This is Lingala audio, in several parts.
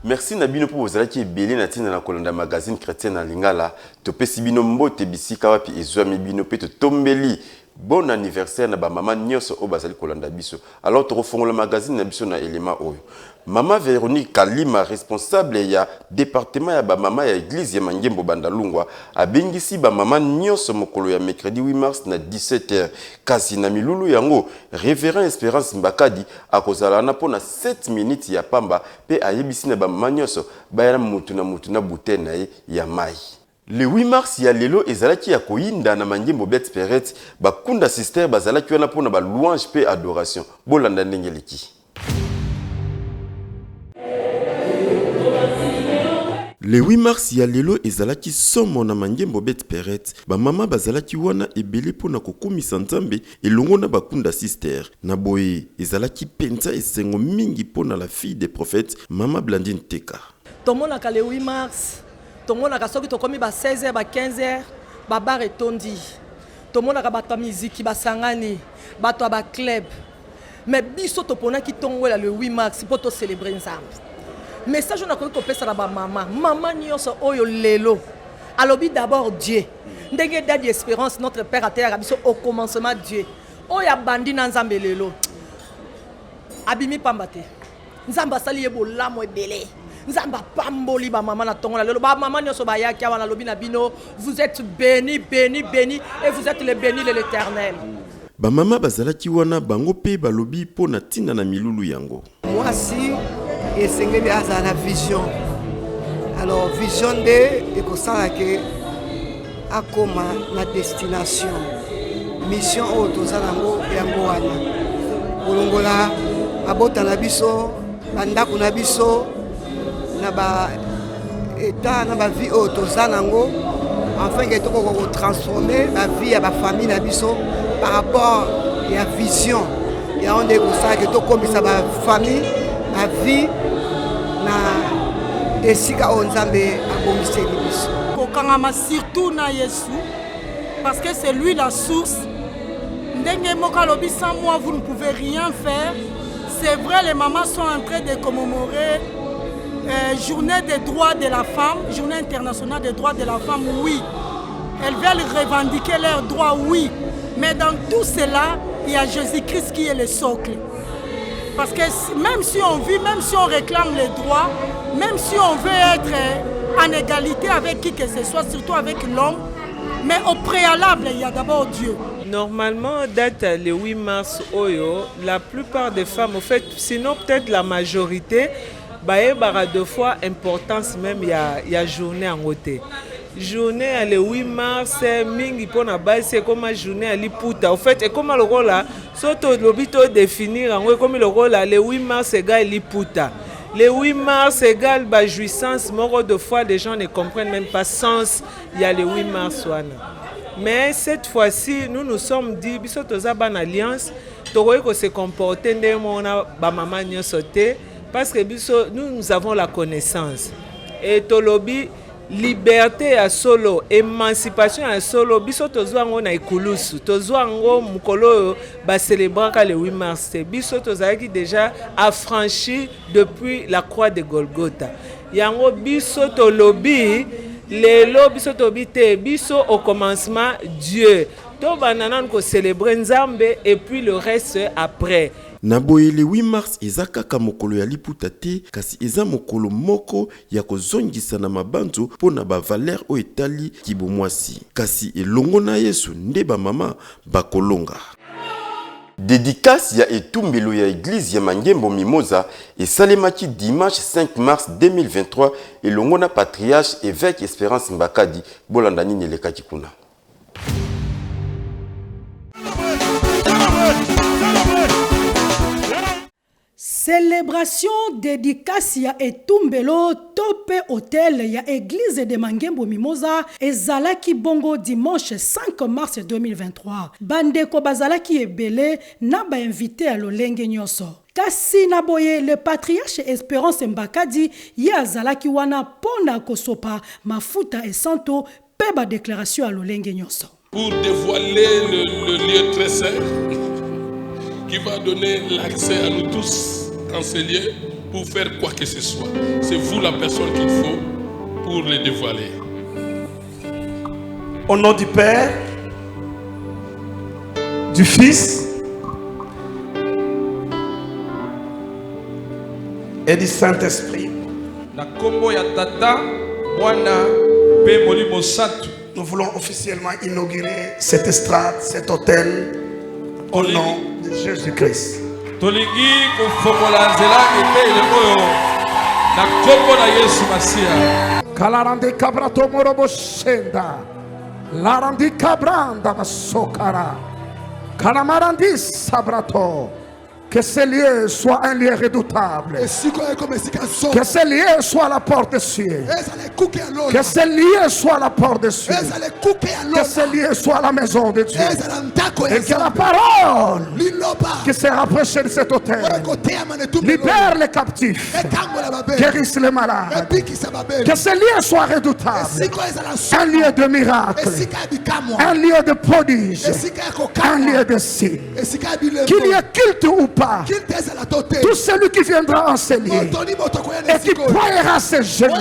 Merci Nabino pour vous qui est belé na tina na kolanda magazine chrétien na lingala. Topesi bino mbote bisika wapi ezwami bino pe to tombeli. Bon anniversaire na ba mama nyonso o bazali kolanda biso. Alors to refongola magazine na biso na élément oyo. Mama Véronique Kalima, responsable ya département ya ba mama ya église ya Mangembo Bandalungwa, abengisi ba mama nyonso mokolo ya mercredi 8 mars na 17h. Kasi na milulu yango, Révérend Espérance Mbakadi akozala na pona 7 minutes ya pamba pe ayebisi na ba mama nyonso bayana mutu na butena ya mai. Le 8 mars ya lelo ezalaki ya koyinda na Mangembo Bet Spirit bakunda sister bazalaki wana pona ba louange pe adoration. Bolanda ndenge leki. Le 8 mars ya lelo ezalaki somo na Mangembo Bet Peret, ba mama bazalaki wana ebele pona kokumisa Nzambe elongo na bakunda sister. Na boye ezalaki penza esengo mingi pona la fille des prophètes, Mama Blandine Teka. Tomonaka le 8 mars, tomonaka soki tokomi ba 16h ba 15h, ba bar etondi. Tomonaka bato musique basangani, bato ba club. Mais biso toponaki tongola le 8 mars pour to célébrer Nzambe. Message on a connu qu'on peut ça là-bas maman nyonso oyo lelo alobi d'abord Dieu ndenge dadi espérance notre père à terre abiso au commencement Dieu oya bandi na Nzambe lelo abimi pambate Nzamba sali yebo lamo ebele Nzamba pamboli ba maman na tongo lelo ba maman nyonso ba yaki wana lobi na bino vous êtes bénis et vous êtes les bénis de l'Éternel. Ba mama bazalaki wana bango pe balobi pona tina na milulu yango. Moi si et c'est la vision. Alors vision de ekosala ke akoma na destination mission o tozango yango wana olongola abota na biso bandako na biso na ba état na ba vie o tozango enfin que toko ko transformer la vie ya ba famille na biso par rapport à vision ya on ekosala ke tokomisa ba famille la vie na esika onzambe abomiseli biso kokangama surtout na Yesu parce que c'est lui la source. Ndenge moka lobi sans moi vous ne pouvez rien faire. C'est vrai, les mamans sont en train de commémorer journée des droits de la femme, journée internationale des droits de la femme, oui. Elles veulent revendiquer leurs droits, oui. Mais dans tout cela, il y a Jésus-Christ qui est le socle. Parce que même si on vit, même si on réclame les droits, même si on veut être en égalité avec qui que ce soit, surtout avec l'homme, mais au préalable, il y a d'abord Dieu. Normalement, date le 8 mars, la plupart des femmes, en fait, sinon peut-être la majorité, il y a deux fois importance même, il y a journée en côté. Journée le 8 mars, mingi pona base c'est comme journée à Liputa. En fait, et comme le rôle là, surtout l'obito définir en comme le rôle là, le 8 mars égale Liputa. Le 8 mars égale ba jouissance, mort de fois les gens ne comprennent même pas sens. Il y a le 8 mars wana. Mais cette fois-ci, nous sommes dit biso toza ban alliance, toroye ko se comporter ndé mona ba mama nyosote parce que biso nous avons la connaissance. Et tolobi liberté à solo, émancipation à solo, biso tozwa ngo na ikulusu, tozwa ngo mukolo ba célébrer le 8 mars. Biso tozaki déjà affranchi depuis la croix de Golgotha. Yango biso tolobi lelo biso tobi te biso au commencement Dieu. To banana ko célébrer Nzambe et puis le reste après. Naboye le 8 mars ezakaka mokolo ya liputa te kasi eza mokolo moko ya kozongisa na mabanzo pona ba valeur o etali kibomwasi kasi elongo na Yesu nde ba mama bakolonga. Dédicace ya etumbelo ya église ya Mangembo Mimosa et salemaki dimanche 5 mars 2023 elongo na patriarche évêque Espérance Mbakadi bolanda nini lekaki kuna. Célébration dédicace ya etumbelo tope hôtel ya église de Mangembo Mimosa ezalaki bongo dimanche 5 mars 2023. Bandeko bazalaki ebele na ba invité à lolenge nyonso. Kasi naboye le patriarche Espérance Mbakadi ye azalaki wana pona kosopa mafuta et santo pe ba déclaration à lolenge nyonso. Pour dévoiler le lieu très saint qui va donner l'accès à nous tous en ce lieu, pour faire quoi que ce soit. C'est vous la personne qu'il faut pour les dévoiler. Au nom du Père, du Fils et du Saint-Esprit. Nous voulons officiellement inaugurer cette estrade, cet hôtel, au nom de Jésus-Christ. Kalarandi kabrato morobo shenda, larandi kabranda basokara, kalamarandi sabrato. Que ce lieu soit un lieu redoutable. Que ce lieu soit la porte des cieux. Que ce lieu soit la porte des cieux. Que ce lieu soit la maison de Dieu. Et que la parole qui sera prêchée de cet hôtel libère les captifs, guérisse les malades. Que ce lieu soit redoutable. Un lieu de miracle. Un lieu de prodige. Un lieu de signe. Qu'il y ait culte ou pas. Tout celui qui viendra enseigner et qui croira ses genoux,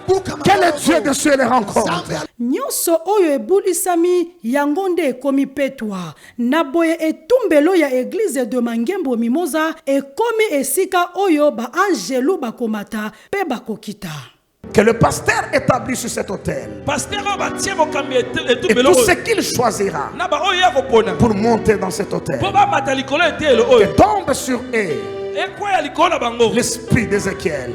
que le Dieu de cieux les rencontre. Nyonso oyo ebulisami yango nde ekomi petwa na boye etumbelo ya église de Mangembo Mimosa ekomi esika oyo ba angelu bakomata pe bakokita. Que le pasteur établisse sur cet hôtel et tout ce qu'il choisira pour monter dans cet hôtel, que tombe sur eux l'esprit d'Ézéchiel.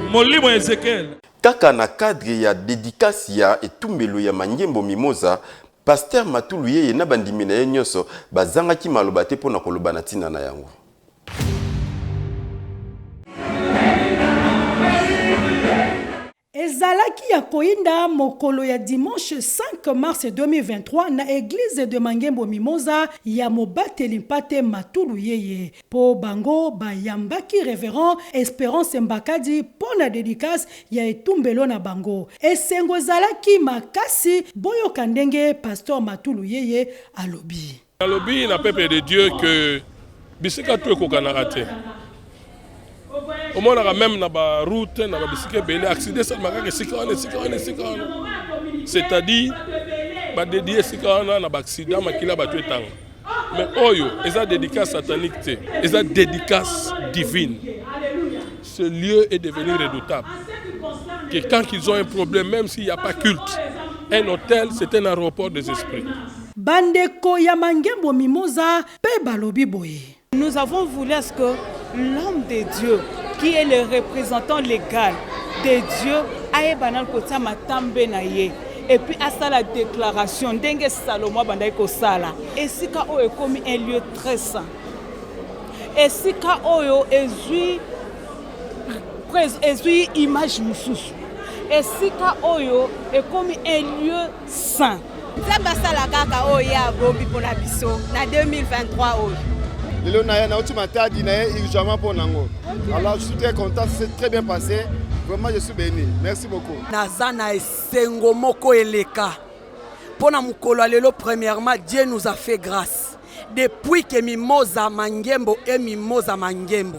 Kaka na cadre ya dédicace ya etumbelo ya Mangembo Mimosa, pasteur Matulu ye na bandimi na ye nyonso bazangaki maloba te pona koloba na tina na yango. Ezalaki ya koinda mokolo ya dimanche 5 mars 2023 na église de Mangembo Mimosa ya mobateli mpate Matulu yeye. Po bango bayambaki révérend Espérance Mbakadi pona dédicace ya etumbelo na bango. Esengo ezalaki makasi boyo kandenge pasteur Matulu yeye alobi. Alobi na peuple de Dieu que bisika tout ekokanaka te. Au moins, on a même na ba route, na ba bisike belé accident ça maka sika on. C'est-à-dire ba dédié sika on na ba accident makila ba tuetanga. Mais oyo, eza dédicace satanique té, eza dédicace divine. Ce lieu est devenu redoutable. Que quand ils ont un problème, même s'il n'y a pas culte, un hôtel, c'est un aéroport des esprits. Bandeko ya Mangembo Mimosa pe balobi boye. Nous avons voulu à ce que l'homme de Dieu, qui est le représentant légal de Dieu, aille banal kota matambe na ye. Et puis à ça la déclaration d'Enge Salomon bandai ko sala. Et si ka o comme un lieu très saint. Et si ka oyo ezui image mususu. Et si ka oyo est comme un lieu saint. Zamba sala kaka oya bombi pona biso na 2023 oyo. Lelo na na ultima tadi na urgemment pour nango. Alors je suis très content, c'est très bien passé. Vraiment je suis béni. Merci beaucoup. Nazana esengo moko eleka. Pona mukolo lelo premièrement Dieu nous a fait grâce. Depuis que Mimosa Mangembo et Mimosa Mangembo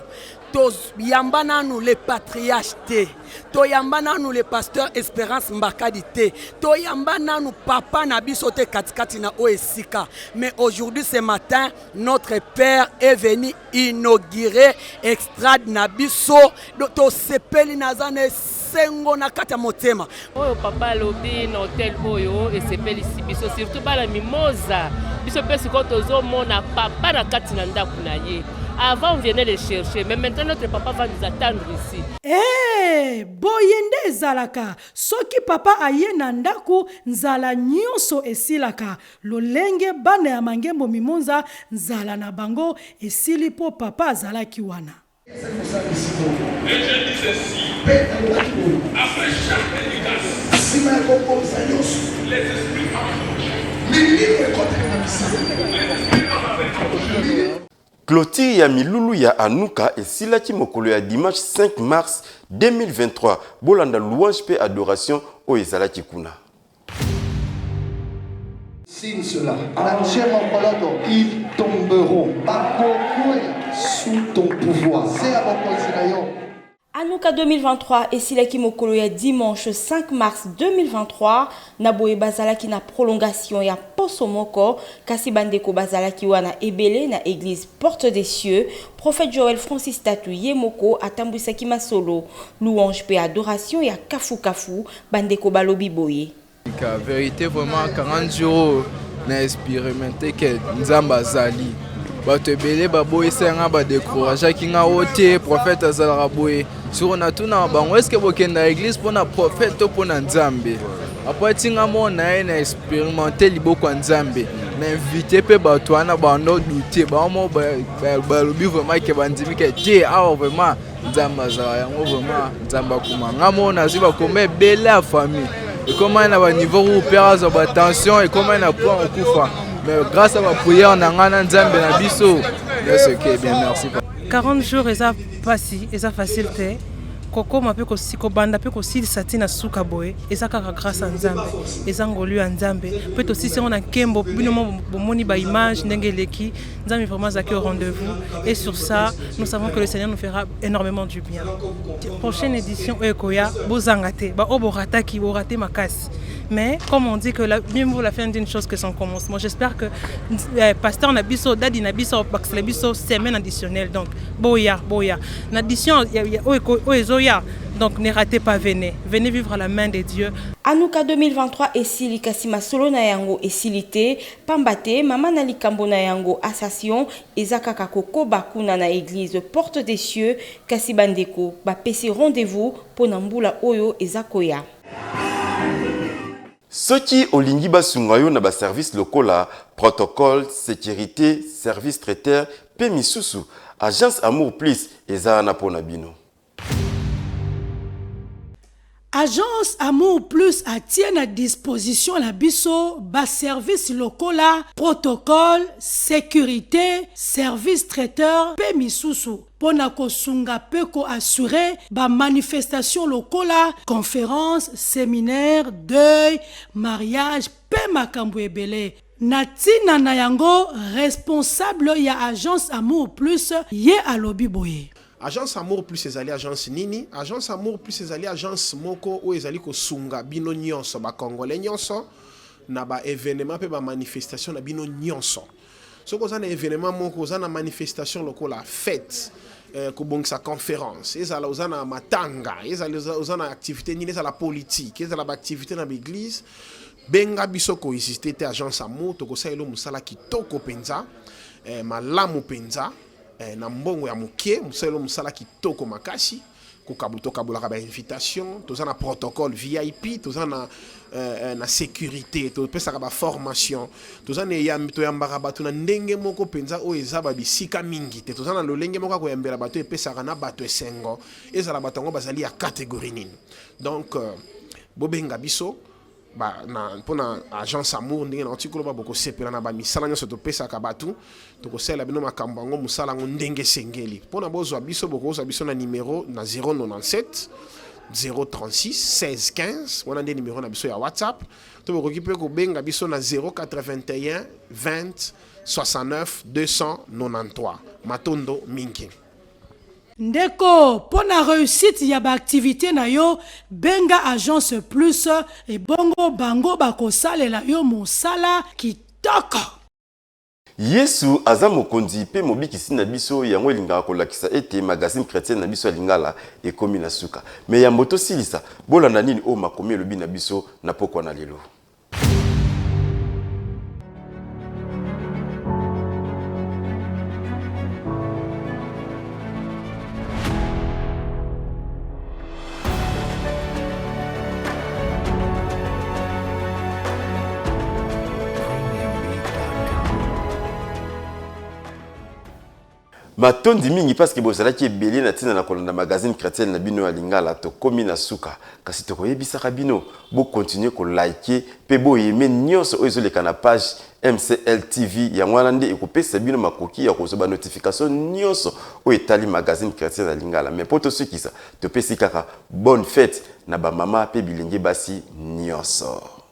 tos yambana nous les patriarches te, to yambana nous les pasteurs Espérance Mbakadi te, to yambana nous papa nabiso te katikati na oesika. Mais aujourd'hui ce matin notre père est venu inaugurer extrade nabiso to sepeli nazane sengo na kata motema. Oyo papa lobi na hôtel oyo et sepeli sibiso surtout bala Mimosa. Biso pesi ko tozo mona papa na kati na ndaku na ye. Avant, on venait les chercher, mais maintenant notre papa va nous attendre ici. Eh, boyende zalaka. Soki papa aye nandaku nzala nyonso esilaka. Lolenge bana ya Mangembo Mimosa nzala na bango esili po papa zalaki wana. Et je dis ceci, après chaque dédicace, les esprits Clôture ya milulu ya Anuka et silaki mokolo ya dimanche 5 mars 2023. Bolanda louange pe adoration o ezalaki kuna. Signe cela. Ils tomberont sous ton pouvoir. Anuka 2023 et Silaki Mokolo ya dimanche 5 mars 2023 na boye bazalaki na prolongation ya poso moko kasi bandeko bazalaki wana ebele na église Porte des Cieux. Prophète Joël Francis Tatu Yemoko atambwisaki masolo louange pe adoration ya kafu kafu bandeko balobi boye. La vérité vraiment 40 jours na expérimenté que nzamba zali bato ebele baboye senga ba décourager kinga ote prophète azala boye sur on a tout na bango est-ce que bokenda église pour na prophète to pour na nzambe après tinga mona na expérimenter liboko nzambe na inviter pe bato ana bando douter ba mo ba lobi vraiment que bandimi que te awa vraiment nzamba azala yango vraiment nzamba kumanga mona ziba kombe belle la famille et comment on a un niveau où perd sa tension et comment on a point au coup. Mais grâce à ma prière, on a un nzambe na biso. C'est bien, merci. 40 jours, et ça passé, et ça facilité. Koko mape ko siko banda pe ko sili satina suka boy et ça kaka grâce à nzambe et ça ngolu à nzambe peut aussi si on a kembo bino moni ba image ndengeleki nzambe vraiment zaki au rendez-vous et sur ça nous savons que le Seigneur nous fera énormément du bien. Prochaine édition ekoya bozangate ba oborata ki borate makasi. Mais comme on dit que mieux vaut la fin d'une chose que son commencement. J'espère que pasteur Nabiso dadi Nabiso parce Nabiso semaine additionnelle donc boya l'addition donc ne ratez pas, venez vivre à la main de Dieu. Anuka 2023 et Sili Kasima Solo na yango et Silité Pambate Mama Nalikambo na yango association Ezaka Kakoko Bakuna na église Porte des Cieux Kasibandeko ba pesi rendez-vous pour Nambula Oyo Ezakoya. Soki olingi basunga yo na ba service lokola protocole sécurité service traiteur pe misusu agence Amour Plus eza na pona bino. Agence Amour Plus a tient à disposition la biso bas service lokola protocole sécurité service traiteur pe misusu pona ko sunga pe ko assurer ba manifestation lokola conférence séminaire deuil mariage pe makambo ebele. Natina na yango responsable ya agence Amour Plus ye alobi boye. Agence Amour Plus ezali agence nini? Agence Amour Plus ezali agence moko ou ezali ko sunga bino nyonso ba congolais nyonso na ba événement pe ba manifestation na bino nyonso. Soko za na événement moko za na manifestation lokola fête ko bongisa conférence, ezala uzana matanga, ezala uzana activité nini ezala politique, ezala ba activité na l'église. Benga biso ko exister te agence Amour to ko sa elo musala kitoko penza malamu penza na mbongo ya mukie musalo musala kitoko makasi ko kabulaka ba invitation toza na protocole VIP toza na na sécurité to pesa ba formation toza na yambi to yambaka bato na ndenge moko penza o ezaba bisika mingi te toza na lolenge moko ko yambela bato epesa na bato esengo ezala bato ngo bazali ya catégorie nini donc bobenga biso ba na pona agence Amour ndenge na article ba boko sepela na ba misala nyoso to pesa ka batu to ko sela bino makambo ngo musala ngo ndenge sengeli pona bozo biso boko zo biso na numéro na 097 036 16 15 wana ndé numéro na biso ya WhatsApp to boko kipe ko benga biso na 081 20 69 293 Matondo Mingi. Ndeko, pour la réussite ya ba activité na yo benga agence Plus et bongo bango bako sale la yo mosala kitoko. Yesu aza mokonzi pe mobikisi na biso yango elingaka kolakisa ete magazine chrétien na biso ya lingala ekomi na suka. Me ya mboto silisa bolanda nini o makomi elobi na biso na pokwa na lelo. Matondi mingi parce que bozalaki ebele na tina na kolanda magazine chrétien na bino ya lingala to komi na suka kasi to koyebisaka bino bo continuer ko liker pe bo yeme nyonso oyo ezoleka na page MCL TV yango wana nde ekopesa bino makoki ya kozoba notification nyonso oyo etali magazine chrétien na lingala mais poto sukisa to pesi kaka bonne fête na ba mama pe bilenge basi nyonso.